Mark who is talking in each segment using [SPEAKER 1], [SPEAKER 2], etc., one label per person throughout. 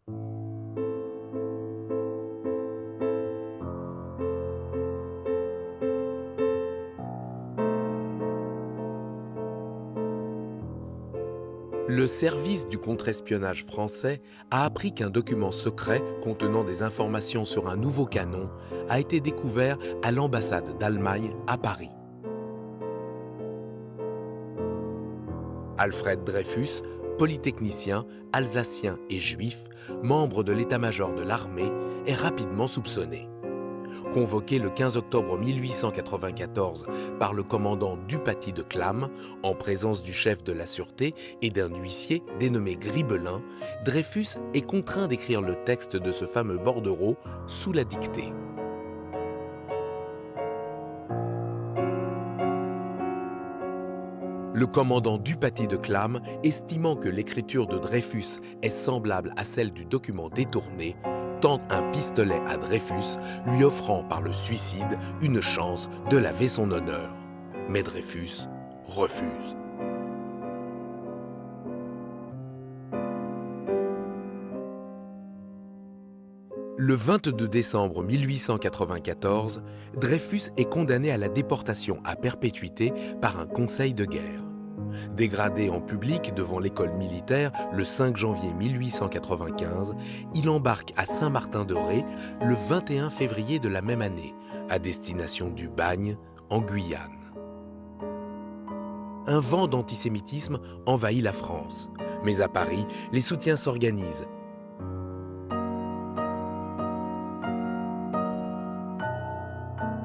[SPEAKER 1] Le service du contre-espionnage français a appris qu'un document secret contenant des informations sur un nouveau canon a été découvert à l'ambassade d'Allemagne à Paris. Alfred Dreyfus, polytechnicien, alsacien et juif, membre de l'état-major de l'armée, est rapidement soupçonné. Convoqué le 15 octobre 1894 par le commandant Dupaty de Clam, en présence du chef de la sûreté et d'un huissier dénommé Gribelin, Dreyfus est contraint d'écrire le texte de ce fameux bordereau sous la dictée. Le commandant Dupaty de Clam, estimant que l'écriture de Dreyfus est semblable à celle du document détourné, tente un pistolet à Dreyfus, lui offrant par le suicide une chance de laver son honneur. Mais Dreyfus refuse. Le 22 décembre 1894, Dreyfus est condamné à la déportation à perpétuité par un conseil de guerre. Dégradé en public devant l'école militaire le 5 janvier 1895, il embarque à Saint-Martin-de-Ré le 21 février de la même année, à destination du Bagne, en Guyane. Un vent d'antisémitisme envahit la France, mais à Paris, les soutiens s'organisent.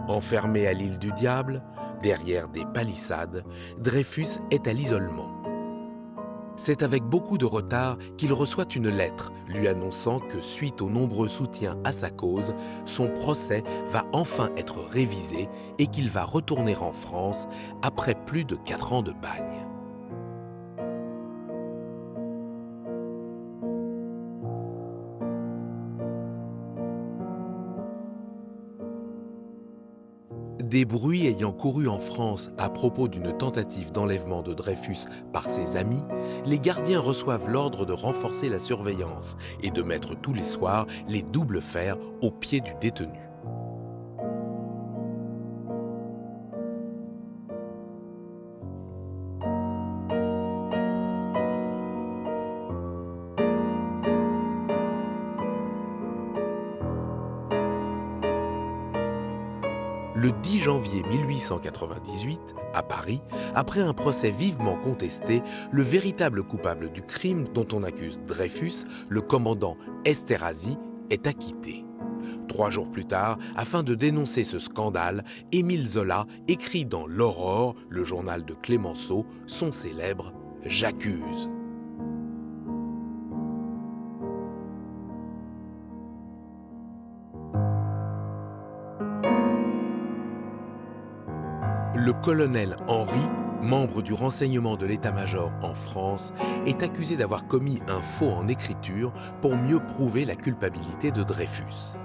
[SPEAKER 1] Enfermé à l'île du Diable, derrière des palissades, Dreyfus est à l'isolement. C'est avec beaucoup de retard qu'il reçoit une lettre lui annonçant que, suite aux nombreux soutiens à sa cause, son procès va enfin être révisé et qu'il va retourner en France après plus de 4 ans de bagne. Des bruits ayant couru en France à propos d'une tentative d'enlèvement de Dreyfus par ses amis, les gardiens reçoivent l'ordre de renforcer la surveillance et de mettre tous les soirs les doubles fers aux pieds du détenu. Le 10 janvier 1898, à Paris, après un procès vivement contesté, le véritable coupable du crime dont on accuse Dreyfus, le commandant Esterhazy, est acquitté. 3 jours plus tard, afin de dénoncer ce scandale, Émile Zola écrit dans l'Aurore, le journal de Clémenceau, son célèbre « J'accuse ». Le colonel Henry, membre du renseignement de l'état-major en France, est accusé d'avoir commis un faux en écriture pour mieux prouver la culpabilité de Dreyfus.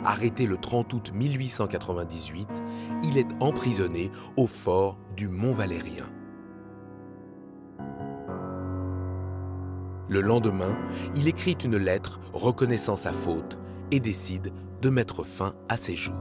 [SPEAKER 1] Arrêté le 30 août 1898, il est emprisonné au fort du Mont-Valérien. Le lendemain, il écrit une lettre reconnaissant sa faute et décide de mettre fin à ses jours.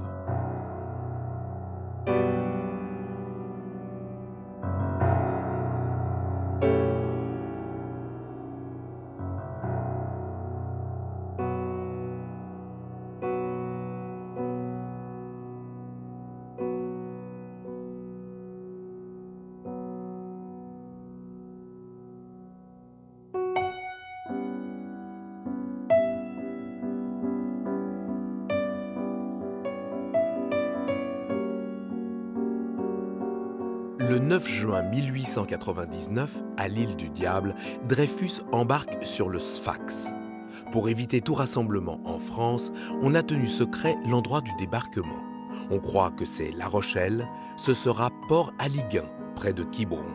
[SPEAKER 1] Le 9 juin 1899, à l'île du Diable, Dreyfus embarque sur le Sfax. Pour éviter tout rassemblement en France, on a tenu secret l'endroit du débarquement. On croit que c'est La Rochelle, ce sera Port-Aliguin, près de Quiberon.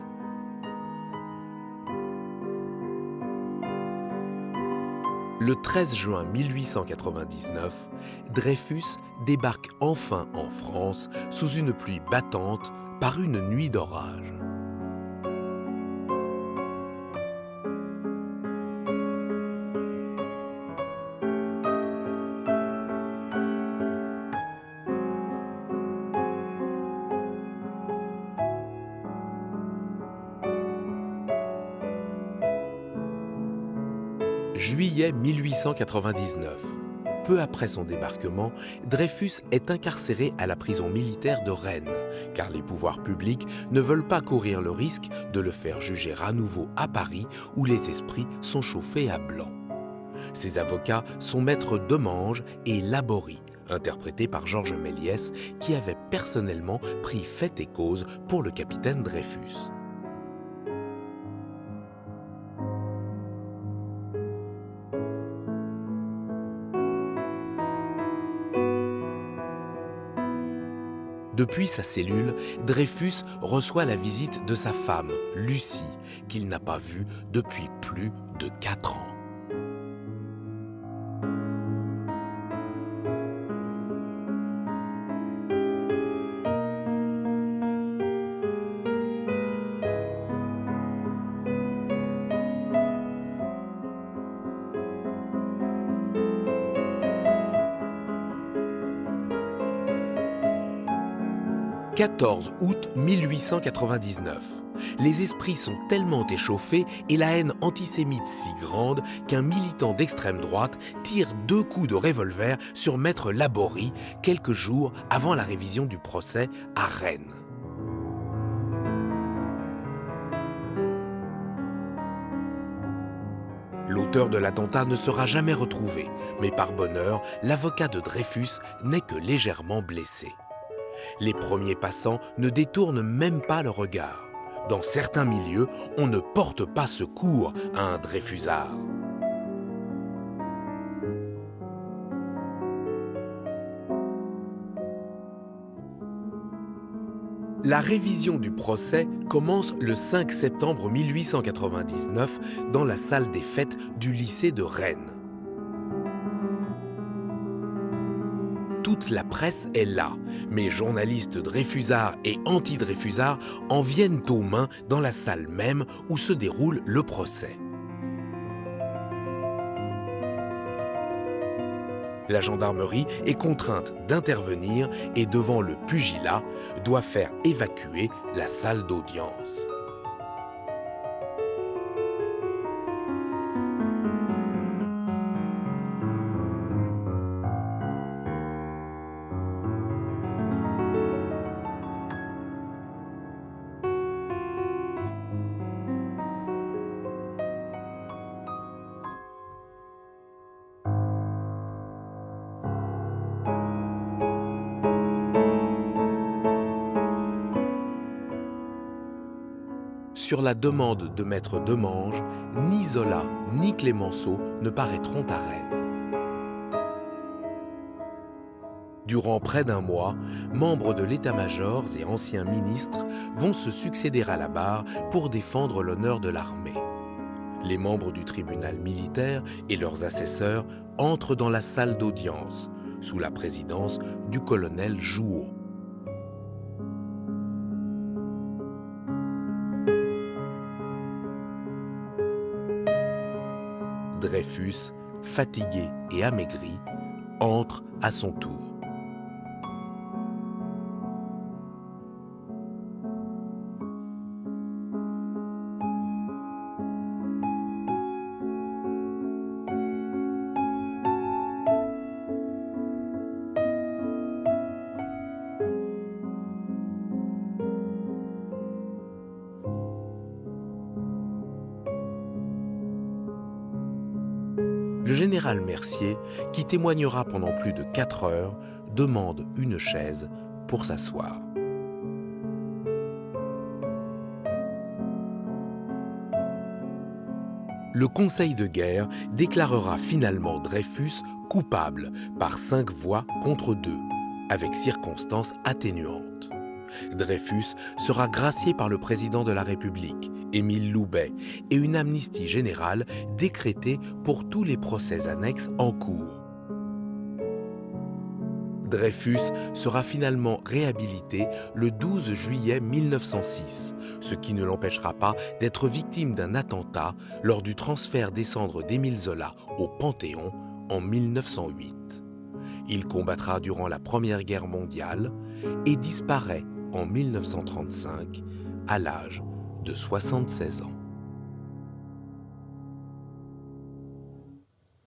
[SPEAKER 1] Le 13 juin 1899, Dreyfus débarque enfin en France sous une pluie battante par une nuit d'orage. Juillet 1899. Peu après son débarquement, Dreyfus est incarcéré à la prison militaire de Rennes, car les pouvoirs publics ne veulent pas courir le risque de le faire juger à nouveau à Paris, où les esprits sont chauffés à blanc. Ses avocats sont Maître Demange et Laborie, interprétés par Georges Méliès, qui avait personnellement pris fait et cause pour le capitaine Dreyfus. Depuis sa cellule, Dreyfus reçoit la visite de sa femme, Lucie, qu'il n'a pas vue depuis plus de 4 ans. « 14 août 1899. Les esprits sont tellement échauffés et la haine antisémite si grande qu'un militant d'extrême droite tire 2 coups de revolver sur Maître Laborie quelques jours avant la révision du procès à Rennes. L'auteur de l'attentat ne sera jamais retrouvé, mais par bonheur, l'avocat de Dreyfus n'est que légèrement blessé. Les premiers passants ne détournent même pas le regard. Dans certains milieux, on ne porte pas secours à un Dreyfusard. La révision du procès commence le 5 septembre 1899 dans la salle des fêtes du lycée de Rennes. Toute la presse est là, mais journalistes dreyfusards et anti-dreyfusards en viennent aux mains dans la salle même où se déroule le procès. La gendarmerie est contrainte d'intervenir et devant le pugilat, doit faire évacuer la salle d'audience. Sur la demande de Maître Demange, ni Zola ni Clémenceau ne paraîtront à Rennes. Durant près d'1 mois, membres de l'état-major et anciens ministres vont se succéder à la barre pour défendre l'honneur de l'armée. Les membres du tribunal militaire et leurs assesseurs entrent dans la salle d'audience, sous la présidence du colonel Jouhaud. Dreyfus, fatigué et amaigri, entre à son tour. Le général Mercier, qui témoignera pendant plus de 4 heures, demande une chaise pour s'asseoir. Le Conseil de guerre déclarera finalement Dreyfus coupable par 5 voix contre 2, avec circonstances atténuantes. Dreyfus sera gracié par le président de la République, Émile Loubet, et une amnistie générale décrétée pour tous les procès annexes en cours. Dreyfus sera finalement réhabilité le 12 juillet 1906, ce qui ne l'empêchera pas d'être victime d'un attentat lors du transfert des cendres d'Émile Zola au Panthéon en 1908. Il combattra durant la Première Guerre mondiale et disparaît en 1935 à l'âge de 76 ans.